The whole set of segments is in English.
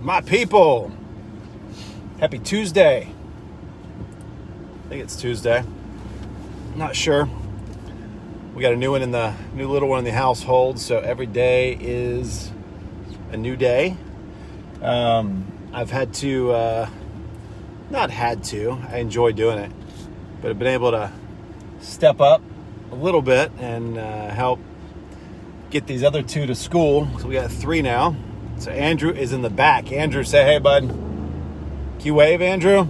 My people, happy Tuesday. I think it's Tuesday. Not sure. We got a new little one in the household, so every day is a new day. I've had to, I enjoy doing it, but I've been able to step up a little bit and help get these other two to school. So we got three now. So Andrew is in the back. Andrew, say hey, bud. Can you wave, Andrew?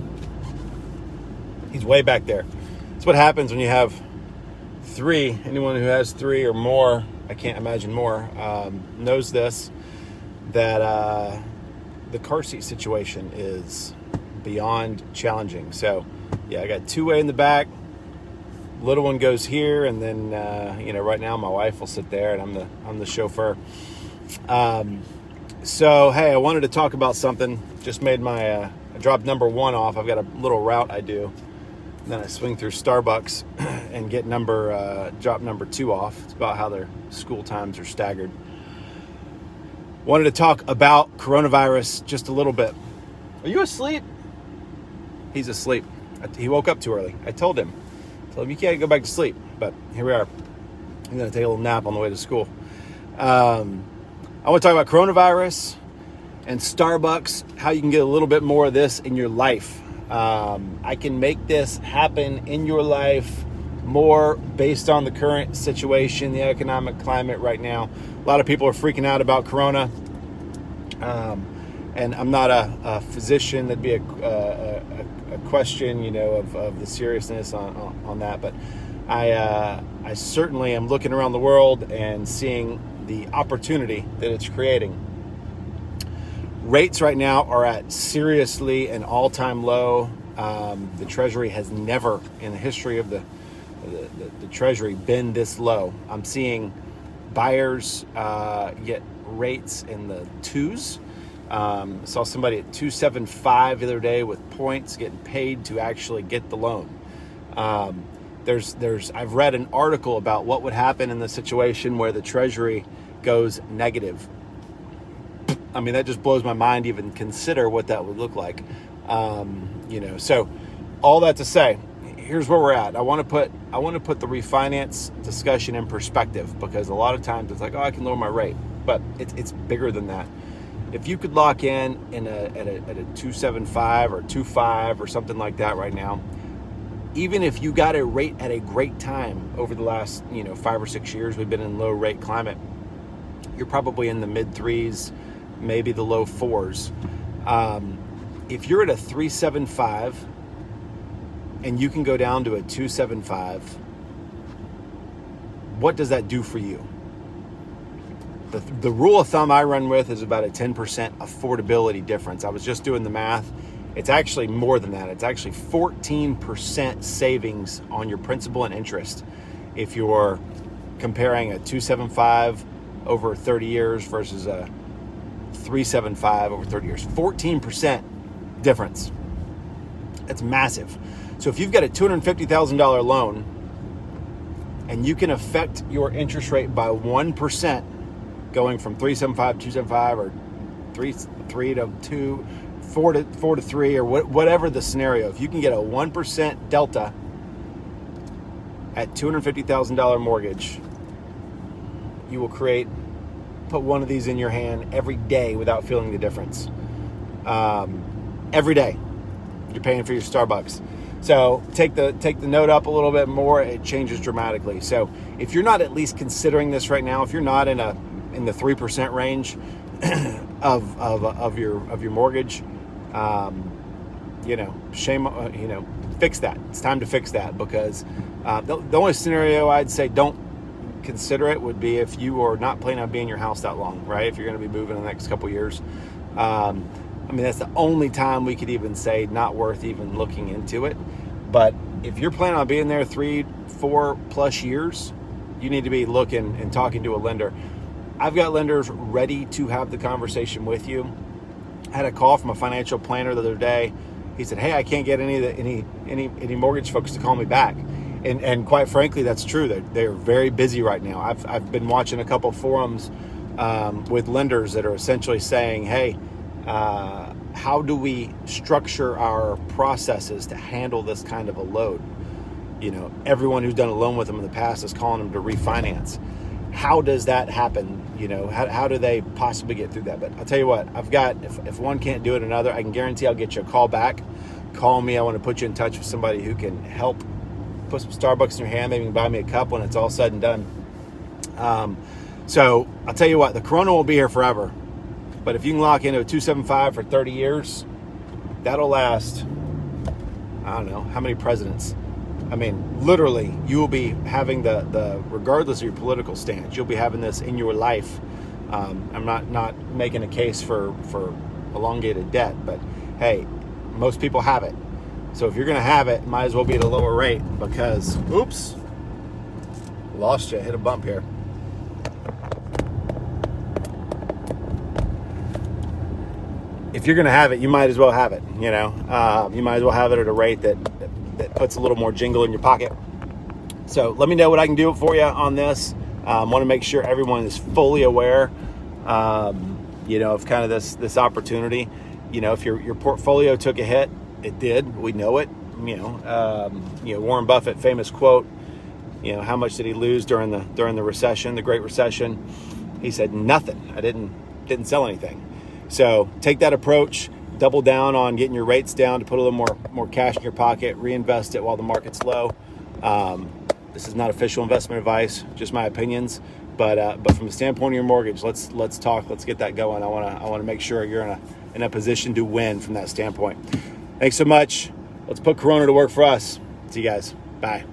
He's way back there. That's what happens when you have three. Anyone who has three or more, I can't imagine more, knows this, that the car seat situation is beyond challenging. So, yeah, I got two way in the back. Little one goes here, and then, right now my wife will sit there, and I'm the chauffeur. So, hey, I wanted to talk about something. Just made my, I dropped number one off. I've got a little route I do. And then I swing through Starbucks and get drop number two off. It's about how their school times are staggered. Wanted to talk about coronavirus just a little bit. Are you asleep? He's asleep. He woke up too early. I told him you can't go back to sleep. But here we are. I'm going to take a little nap on the way to school. I want to talk about coronavirus and Starbucks, how you can get a little bit more of this in your life. I can make this happen in your life more based on the current situation, the economic climate right now. A lot of people are freaking out about corona. And I'm not a physician. That'd be a question, of the seriousness on that. But I certainly am looking around the world and seeing the opportunity that it's creating. Rates right now are at seriously an all-time low. The Treasury has never, in the history of the Treasury, been this low. I'm seeing buyers get rates in the twos. Saw somebody at 275 the other day with points getting paid to actually get the loan. I've read an article about what would happen in the situation where the Treasury goes negative. I mean, that just blows my mind to even consider what that would look like. So all that to say, here's where we're at. I want to put the refinance discussion in perspective, because a lot of times it's like, I can lower my rate, but it's bigger than that. If you could lock in at a 275 or 25 or something like that right now, even if you got a rate at a great time over the last 5 or 6 years, we've been in low rate climate. You're probably in the mid threes, maybe the low fours. If you're at a 375 and you can go down to a 275, what does that do for you? The rule of thumb I run with is about a 10% affordability difference. I was just doing the math. It's actually more than that. It's actually 14% savings on your principal and interest if you're comparing a 275 over 30 years versus a 375 over 30 years. 14% difference. That's massive. So if you've got a $250,000 loan and you can affect your interest rate by 1%, going from 375 to 275 or 3 to 2, 4 to 3, or whatever the scenario, if you can get a 1% delta at $250,000 mortgage, you will put one of these in your hand every day without feeling the difference. Every day you're paying for your Starbucks. So take the note up a little bit more, it changes dramatically. So if you're not at least considering this right now, if you're not in the 3% range of your mortgage, fix that. It's time to fix that, because the only scenario I'd say don't consider it would be if you are not planning on being in your house that long, right? If you're going to be moving in the next couple years. That's the only time we could even say not worth even looking into it. But if you're planning on being there 3-4 plus years, you need to be looking and talking to a lender. I've got lenders ready to have the conversation with you. I had a call from a financial planner the other day. He said, "Hey, I can't get any mortgage folks to call me back." And quite frankly, that's true. They're very busy right now. I've been watching a couple forums with lenders that are essentially saying, "Hey, how do we structure our processes to handle this kind of a load? You know, everyone who's done a loan with them in the past is calling them to refinance. How does that happen? You know, how do they possibly get through that? But I'll tell you what, I've got, if one can't do it, another, I can guarantee I'll get you a call back. Call me. I want to put you in touch with somebody who can help put some Starbucks in your hand. Maybe you can buy me a cup when it's all said and done. So I'll tell you what, the Corona will be here forever. But if you can lock into a 275 for 30 years, that'll last, I don't know, how many presidents? I mean, literally, you will be having the regardless of your political stance, you'll be having this in your life. I'm not making a case for elongated debt, but hey, most people have it. So if you're going to have it, might as well be at a lower rate because, oops, lost you, hit a bump here. If you're going to have it, you might as well have it. You know, you might as well have it at a rate that puts a little more jingle in your pocket. So let me know what I can do for you on this. Want to make sure everyone is fully aware, you know, of kind of this opportunity. You know, if your portfolio took a hit, it did. We know it. You know, Warren Buffett, famous quote. You know, how much did he lose during the recession, the Great Recession? He said nothing. I didn't sell anything. So take that approach. Double down on getting your rates down to put a little more cash in your pocket. Reinvest it while the market's low. This is not official investment advice, just my opinions. But from the standpoint of your mortgage, let's talk. Let's get that going. I want to make sure you're in a position to win from that standpoint. Thanks so much. Let's put Corona to work for us. See you guys. Bye.